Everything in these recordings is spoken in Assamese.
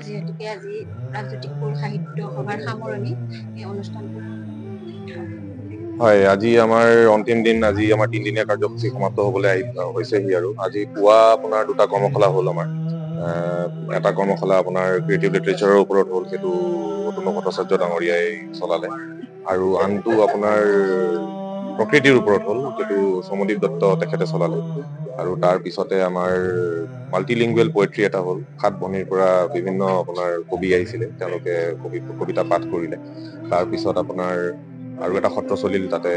যিহেতুকে আজি প্ৰাগজ্যোতিষ পুৰুষ সাহিত্য সভাৰ সামৰণি এই অনুষ্ঠানটো হয়, আজি আমাৰ অন্তিম দিন। আজি আমাৰ 3 দিনীয়া কাৰ্যসূচী সমাপ্ত হ'বলৈ হৈছেহি আৰু আজি পুৱা আপোনাৰ 2টা কৰ্মশালা হ'ল আমাৰ। এটা কৰ্মশালা আপোনাৰ ক্ৰিয়েটিভ লিটাৰেচাৰৰ ওপৰত হ'ল, সেইটো অতুল ভট্টাচাৰ্য ডাঙৰীয়াই চলালে, আৰু আনটো আপোনাৰ প্ৰকৃতিৰ ওপৰত হ'ল, সেইটো সমদীপ দত্ত তেখেতে চলালে। আৰু তাৰ পিছতে আমাৰ মাল্টিলিংগুৱেল পয়েট্ৰি এটা হ'ল। 7 ভনীৰ পৰা বিভিন্ন আপোনাৰ কবি আহিছিলে, তেওঁলোকে কবিতা পাঠ কৰিলে। তাৰ পিছত আপোনাৰ আৰু এটা সত্ৰ চলিল, তাতে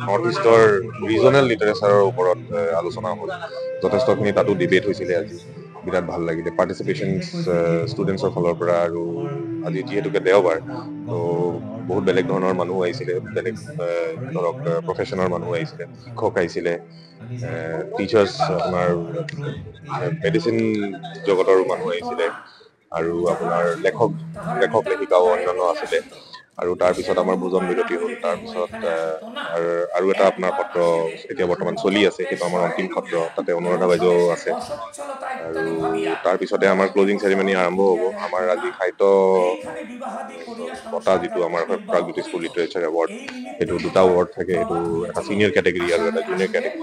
নৰ্থ ইষ্টৰ ৰিজনেল লিটাৰেচাৰৰ ওপৰত আলোচনা হ'ল। যথেষ্টখিনি তাতো ডিবেট হৈছিলে আজি, বিৰাট ভাল লাগিলে। পাৰ্টিচিপেশ্যন ষ্টুডেণ্টছৰ ফালৰ পৰা, আৰু আজি যিহেতুকে দেওবাৰ, তো বহুত বেলেগ ধৰণৰ মানুহ আহিছিলে, বেলেগ ধৰক প্ৰফেশ্যনৰ মানুহ আহিছিলে, শিক্ষক আহিছিলে, টিচাৰ্ছ, আপোনাৰ মেডিচিন জগতৰ মানুহ আহিছিলে, আৰু আপোনাৰ লেখিকাও অন্যান্য আছিলে। আৰু তাৰপিছত আমাৰ ভোজন বিৰতি হ'ল। তাৰপিছত আৰু এটা আপোনাৰ সত্ৰ এতিয়া বৰ্তমান চলি আছে, সেইটো আমাৰ অন্তিম সত্ৰ, তাতে অনুৰাধা বাইদেউ আছে। আৰু তাৰপিছতে আমাৰ ক্লজিং চেৰিমনী আৰম্ভ হ'ব। আমাৰ আজি সাহিত্য বঁটা, যিটো আমাৰ প্ৰাগজ্যোতিষ পুৰুষ লিটাৰেচাৰ এৱাৰ্ড, সেইটো 2টা এৱাৰ্ড থাকে, সেইটো এটা চিনিয়ৰ কেটেগৰী আৰু এটা জুনিয়ৰ কেটেগৰী।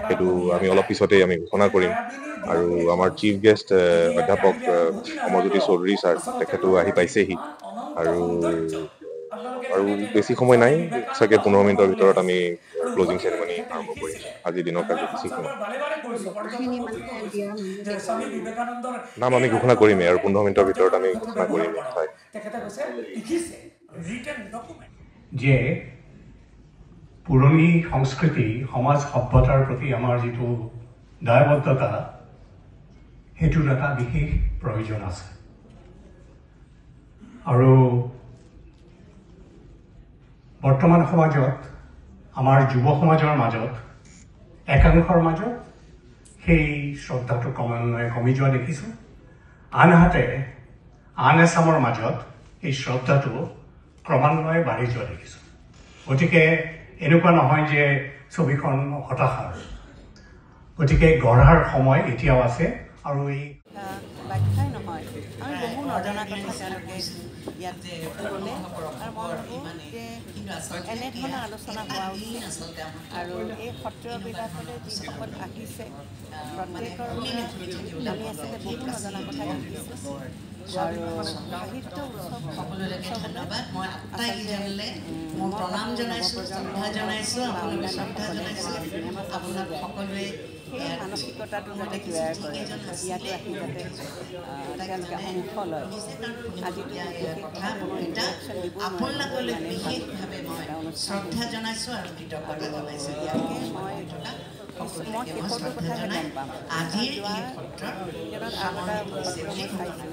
সেইটো আমি অলপ পিছতেই আমি ঘোষণা কৰিম। আৰু আমাৰ চিফ গেষ্ট অধ্যাপক অমৰজ্যোতি চৌধুৰী ছাৰ, তেখেতো আহি পাইছেহি। আৰু বেছি সময় নাই, চাগে 15 মিনিটৰ ভিতৰত আমি ক্লজিং চেৰিমনী আৰম্ভ কৰিম। আজিৰ দিনৰ কাৰ্যসূচী সিমান। কাহিনী মানে দিয়া মানুহ কেইজন নাম আমি ঘোষণা কৰিমেই, আৰু 15 মিনিটৰ ভিতৰত আমি ঘোষণা কৰিমেই। হয়, যে পুৰণি সংস্কৃতি, সমাজ সভ্যতাৰ প্ৰতি আমাৰ যিটো দায়বদ্ধতা, সেইটোৰ এটা বিশেষ প্ৰয়োজন আছে। আৰু বৰ্তমান সমাজত, আমাৰ যুৱ সমাজৰ মাজত, একাংশৰ মাজত সেই শ্ৰদ্ধাটো ক্ৰমান্বয়ে কমি যোৱা দেখিছোঁ। আনহাতে আন এচামৰ মাজত এই শ্ৰদ্ধাটো ক্ৰমান্বয়ে বাঢ়ি যোৱা দেখিছোঁ। গতিকে এনেকুৱা নহয় যে ছবিখন হতাশাৰ। গতিকে গঢ়াৰ সময় এতিয়াও আছে। আৰু এই ব্যাখ্যাই নহয়, আমি বহু নজনা কথা তেওঁলোকে ইয়াত ক'লে, আৰু মই ভাবোঁ যে এনেধৰণৰ আলোচনা হোৱা উচিত। আৰু এই সত্ৰবিলাকলৈ যিসকল আহিছে, প্ৰত্যেকৰ আমি আচলতে বহু নজনা কথা শিকিছোঁ। আৰু সাহিত্য সকলোকে ধন্যবাদ। মই আটাইকেইজনলৈ মোৰ প্ৰণাম জনাইছোঁ, শ্ৰদ্ধা জনাইছোঁ, আপোনালোকে শ্ৰদ্ধা জনাইছোঁ। আপোনাক সকলোৱে সেই মানসিকতাটো যাতে তৈয়াৰ কৰে, ইয়াতো আহি যাতে তেওঁলোকে অংশ লয়। আজিতো আপোনালোকলৈ বিশেষভাৱে মই শ্ৰদ্ধা জনাইছোঁ আৰু কৃতজ্ঞতা জনাইছোঁ। মই শেষৰটো কথাহে গম পাম। আজিৰ যোৱা এই সত্ৰৰ দিনত আৰু এটা সত্ৰ মই চাইছোঁ,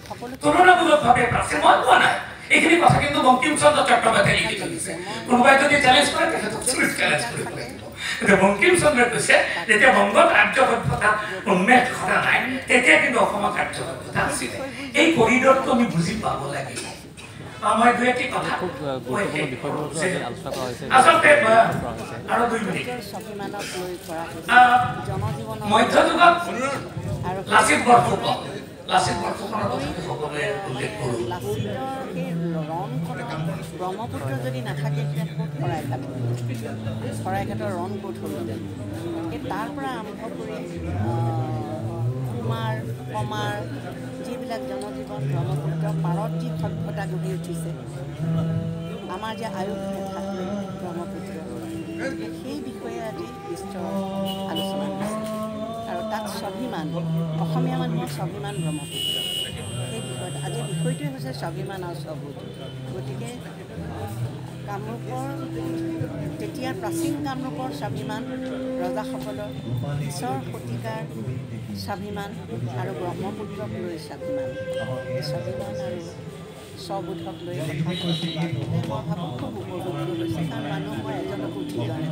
সকলো তুলনামূলকভাৱে প্ৰাচীন। মই কোৱা নাই, এইখিনি কথা কিন্তু বঙ্কিমচন্দ্ৰ চট্টোপাধ্যায়ে লিখি থৈ দিছে। কোনোবাই যদি চেলেঞ্জ কৰে, তেখেতক চেলেঞ্জ কৰিব লাগিব। এতিয়া বঙ্কিমচন্দ্ৰই কৈছে, যেতিয়া বংগত আৰ্য সভ্যতা উন্মেষ ঘটা নাই, তেতিয়া কিন্তু অসমত আৰ্য সভ্যতা আছিলে। এই কৰিডৰটো আমি বুজি পাব লাগিব। মই 2-3 কথা আচলতে আৰু 2 মিনিট। মধ্যযুগত লাচিত বৰফুকন, সকলোৱে উল্লেখ কৰোঁ। ব্ৰহ্মপুত্ৰ যদি নাথাকে, তেতিয়া ক'ত শৰাইঘাটৰ ৰণ ক'ত হ'লহেঁতেন? তাৰ পৰা আৰম্ভ কৰি কুমাৰ, কমাৰ, যিবিলাক জনজীৱন, ব্ৰহ্মপুত্ৰ পাৰত যি সভ্যতা গঢ়ি উঠিছে, আমাৰ যে আয়ুস ৰেখা ব্ৰহ্মপুত্ৰ, সেই বিষয়ে আজি বিস্তৰ আলোচনা হৈছে। আৰু তাত স্বাভিমান, অসমীয়া মানুহৰ স্বাভিমান ব্ৰহ্মপুত্ৰ, সেই বিষয়ত আজিৰ বিষয়টোৱে হৈছে স্বাভিমান আৰু স্ববোধ। গতিকে কামৰূপৰ, তেতিয়া প্ৰাচীন কামৰূপৰ স্বাভিমান, ৰজাসকলৰ পিছৰ শতিকাৰ স্বাভিমান, আৰু ব্ৰহ্মপুত্ৰক লৈ স্বাভিমান আৰু স্ববোধক লৈ কথা মই ভাবোঁ খুব উপভোগ্য হৈছে, কাৰণ মানুহ মই এজনকো উঠি যোৱা নাই।